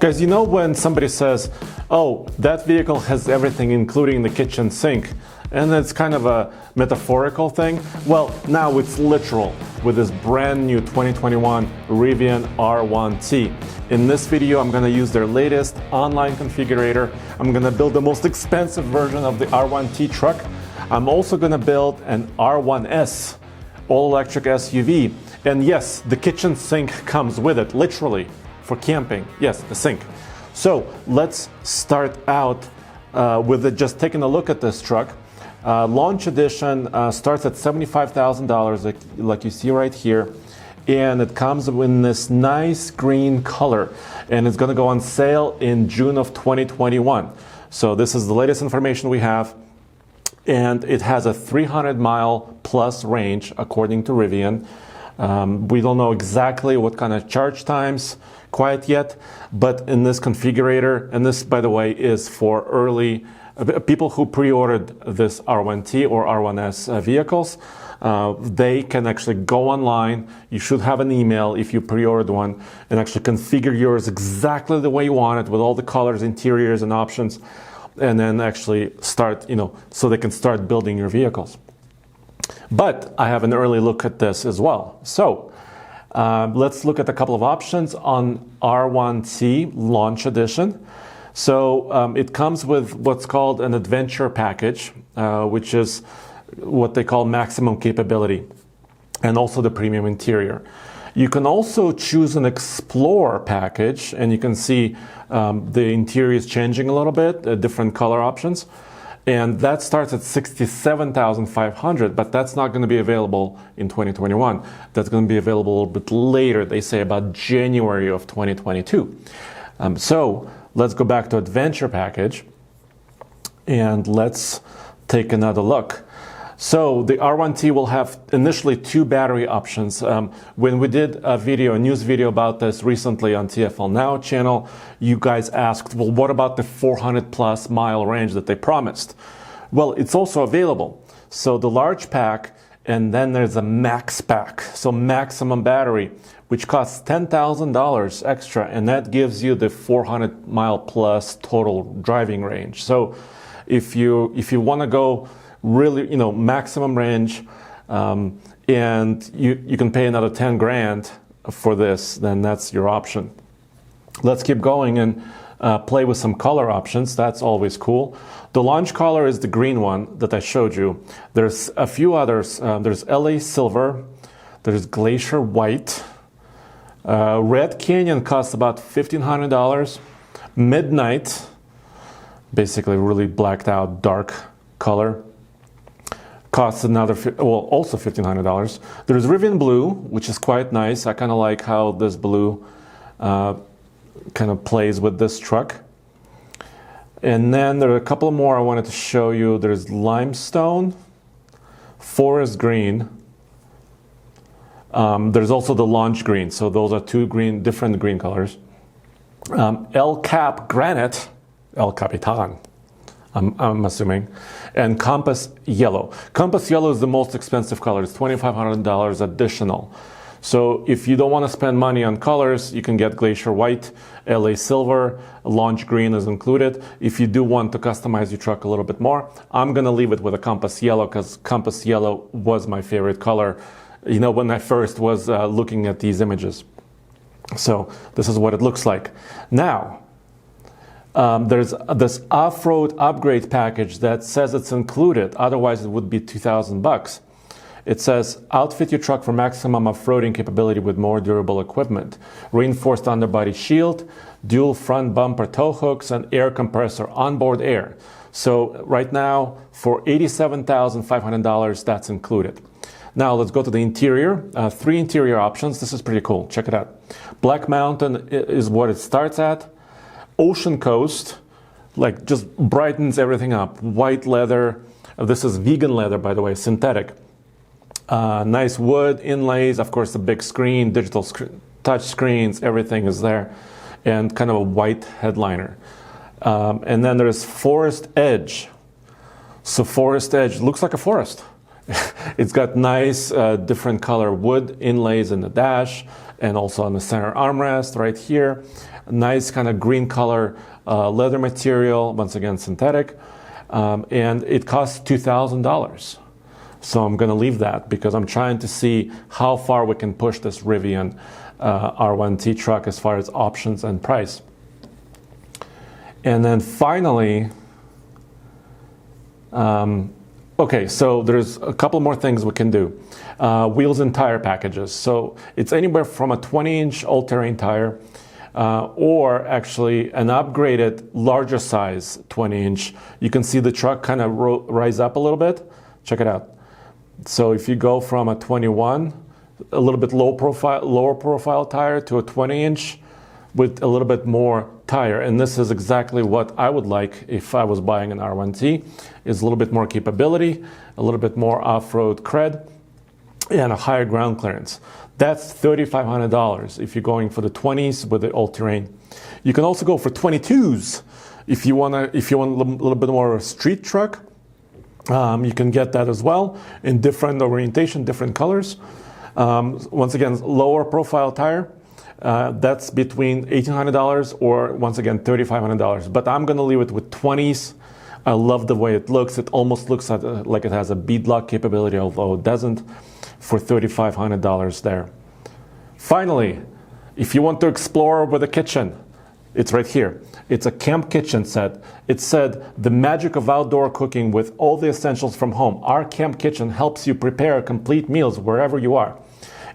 Guys, you know when somebody says, oh, that vehicle has everything including the kitchen sink, and it's kind of a metaphorical thing? Well, now it's literal with this brand new 2021 Rivian R1T. In this video, I'm going to use their latest online configurator. I'm going to build the most expensive version of the R1T truck. I'm also going to build an R1S all-electric SUV. And yes, the kitchen sink comes with it, literally, for camping. Yes, the sink. So let's start out with just taking a look at this truck. Launch edition starts at $75,000, like you see right here, and it comes in this nice green color, and it's going to go on sale in June of 2021. So this is the latest information we have, and it has a 300-mile plus range according to Rivian. We don't know exactly what kind of charge times quite yet, but in this configurator, and this, by the way, is for early people who pre-ordered this R1T or R1S vehicles. They can actually go online. You should have an email if you pre-ordered one and actually configure yours exactly the way you want it, with all the colors, interiors, and options, and then actually start, so they can start building your vehicles. But I have an early look at this as well. So let's look at a couple of options on R1T Launch Edition. So it comes with what's called an adventure package, which is what they call maximum capability, and also the premium interior. You can also choose an Explore package, and you can see the interior is changing a little bit, different color options. And that starts at $67,500, but that's not going to be available in 2021. That's going to be available a little bit later. They say about January of 2022. So let's go back to Adventure package, and let's take another look. So the R1T will have initially 2 battery options. When we did a news video about this recently on TFL Now channel, you guys asked, well, what about the 400+ mile range that they promised? Well, it's also available. So the large pack, and then there's a max pack, so maximum battery, which costs $10,000 extra, and that gives you the 400 mile plus total driving range. So if you want to go really, maximum range, and you can pay another 10 grand for this, then that's your option. Let's keep going and play with some color options. That's always cool. The launch color is the green one that I showed you. There's a few others. There's LA Silver, there's Glacier White, Red Canyon costs about $1,500. Midnight, basically really blacked out dark color, costs also $1,500. There's Rivian Blue, which is quite nice. I kind of like how this blue kind of plays with this truck. And then there are a couple more I wanted to show you. There's Limestone, Forest Green. There's also the Launch Green. So those are 2 different green colors. El Cap Granite, El Capitan, I'm assuming, and Compass Yellow. Compass Yellow is the most expensive color. It's $2,500 additional. So if you don't want to spend money on colors, you can get Glacier White, LA Silver, Launch Green is included. If you do want to customize your truck a little bit more, I'm going to leave it with a Compass Yellow, because Compass Yellow was my favorite color, when I first was looking at these images. So this is what it looks like. Now, there's this off-road upgrade package that says it's included. Otherwise, it would be $2,000. It says, outfit your truck for maximum off-roading capability with more durable equipment. Reinforced underbody shield, dual front bumper tow hooks, and air compressor, onboard air. So right now, for $87,500, that's included. Now let's go to the interior. 3 interior options. This is pretty cool. Check it out. Black Mountain is what it starts at. Ocean Coast, just brightens everything up. White leather. This is vegan leather, by the way, synthetic. Nice wood inlays, of course, the big screen, digital touch screens, everything is there, and kind of a white headliner. And then there's Forest Edge. So Forest Edge looks like a forest. It's got nice different color wood inlays in the dash and also on the center armrest right here. Nice kind of green color leather material, once again synthetic, and it costs $2,000. So I'm going to leave that because I'm trying to see how far we can push this Rivian R1T truck as far as options and price. And then finally, okay, so there's a couple more things we can do. Wheels and tire packages. So it's anywhere from a 20-inch all-terrain tire or actually an upgraded larger size 20-inch. You can see the truck kind of rise up a little bit. Check it out. So if you go from a 21, a little bit lower profile tire to a 20-inch with a little bit more tire, and this is exactly what I would like if I was buying an R1T, is a little bit more capability, a little bit more off-road cred, and a higher ground clearance. That's $3,500 if you're going for the 20s with the all-terrain. You can also go for 22s if you want a little bit more street truck. You can get that as well in different orientation, different colors. Once again, lower profile tire. That's between $1,800 or once again $3,500. But I'm going to leave it with 20s. I love the way it looks. It almost looks like it has a beadlock capability, although it doesn't, for $3,500 there. Finally, if you want to explore with a kitchen, it's right here. It's a camp kitchen set. It said, the magic of outdoor cooking with all the essentials from home. Our camp kitchen helps you prepare complete meals wherever you are.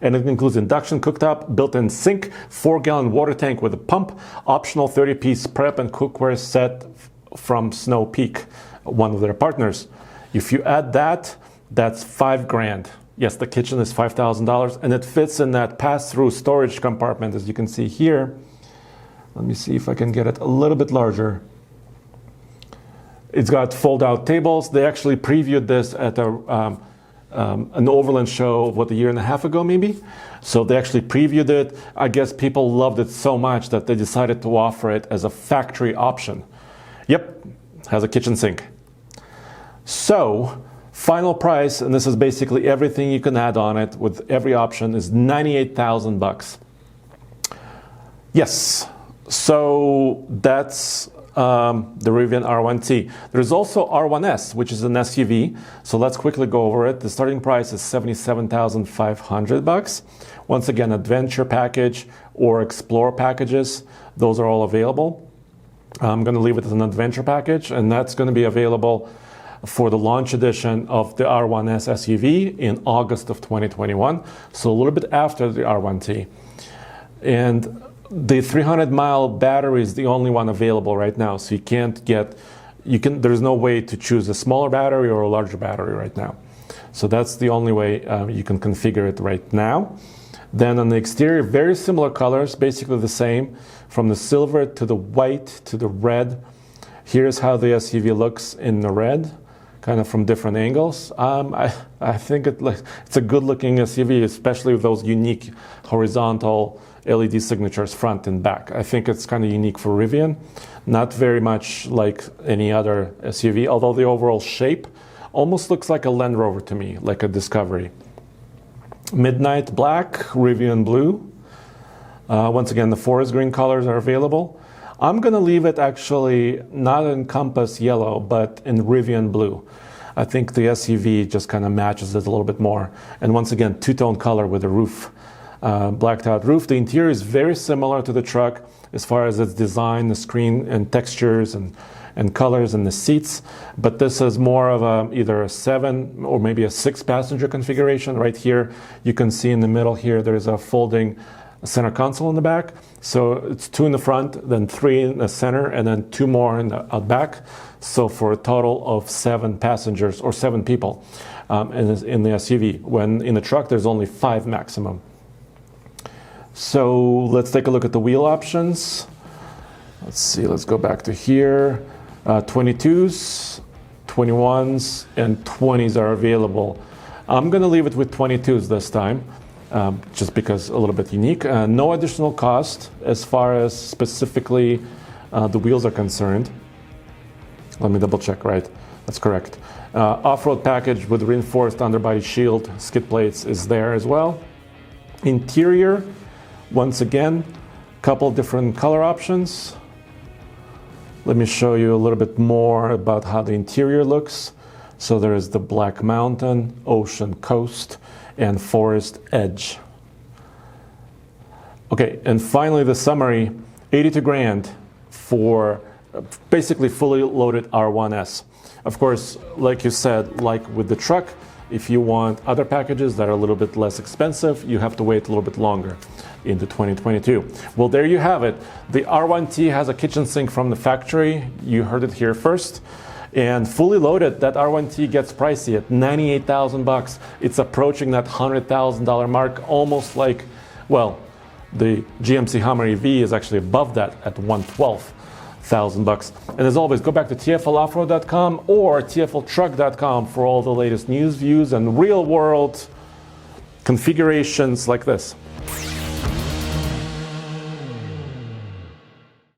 And it includes induction cooktop, built-in sink, 4-gallon water tank with a pump, optional 30-piece prep and cookware set from Snow Peak, one of their partners. If you add that, that's $5,000. Yes, the kitchen is $5,000, and it fits in that pass-through storage compartment, as you can see here. Let me see if I can get it a little bit larger. It's got fold-out tables. They actually previewed this at an Overland show, a year and a half ago maybe. So they actually previewed it. I guess people loved it so much that they decided to offer it as a factory option. Yep, has a kitchen sink. So final price, and this is basically everything you can add on it with every option, is $98,000. Yes, so that's the Rivian R1T. There's also R1S, which is an SUV. So let's quickly go over it. The starting price is $77,500. Once again, adventure package or explore packages, those are all available. I'm going to leave it as an adventure package, and that's going to be available for the launch edition of the R1S SUV in August of 2021. So a little bit after the R1T. And the 300-mile battery is the only one available right now, so there's no way to choose a smaller battery or a larger battery right now. So that's the only way you can configure it right now. Then on the exterior, very similar colors, basically the same, from the silver to the white to the red. Here's how the SUV looks in the red, kind of from different angles. I think it's a good-looking SUV, especially with those unique horizontal LED signatures front and back. I think it's kind of unique for Rivian. Not very much like any other SUV, although the overall shape almost looks like a Land Rover to me, like a Discovery. Midnight black, Rivian blue. Once again, the forest green colors are available. I'm going to leave it actually not in Compass yellow, but in Rivian blue. I think the SUV just kind of matches it a little bit more. And once again, two-tone color with the roof. Blacked out roof. The interior is very similar to the truck as far as its design, the screen and textures and colors and the seats, but this is more of either a 7 or maybe a 6 passenger configuration. Right here you can see in the middle here there's a folding center console in the back, so it's 2 in the front, then 3 in the center, and then 2 more in the out back, so for a total of 7 passengers or 7 people in the SUV, when in the truck there's only 5 maximum. So let's take a look at the wheel options. Let's see, let's go back to here. 22s, 21s, and 20s are available. I'm going to leave it with 22s this time, just because a little bit unique. No additional cost as far as specifically the wheels are concerned. Let me double check, right? That's correct. Off-road package with reinforced underbody shield, skid plates is there as well. Interior, once again, couple different color options. Let me show you a little bit more about how the interior looks. So there is the Black Mountain, Ocean Coast, and Forest Edge. Okay, and finally the summary, 82 grand for basically fully loaded R1S. Of course, like you said, like with the truck, if you want other packages that are a little bit less expensive, you have to wait a little bit longer into 2022. Well, there you have it. The R1T has a kitchen sink from the factory. You heard it here first. And fully loaded, that R1T gets pricey at $98,000. It's approaching that $100,000 mark, almost like, well, the GMC Hummer EV is actually above that at $112,000. And as always, go back to tfloffroad.com or tfltruck.com for all the latest news, views, and real-world configurations like this.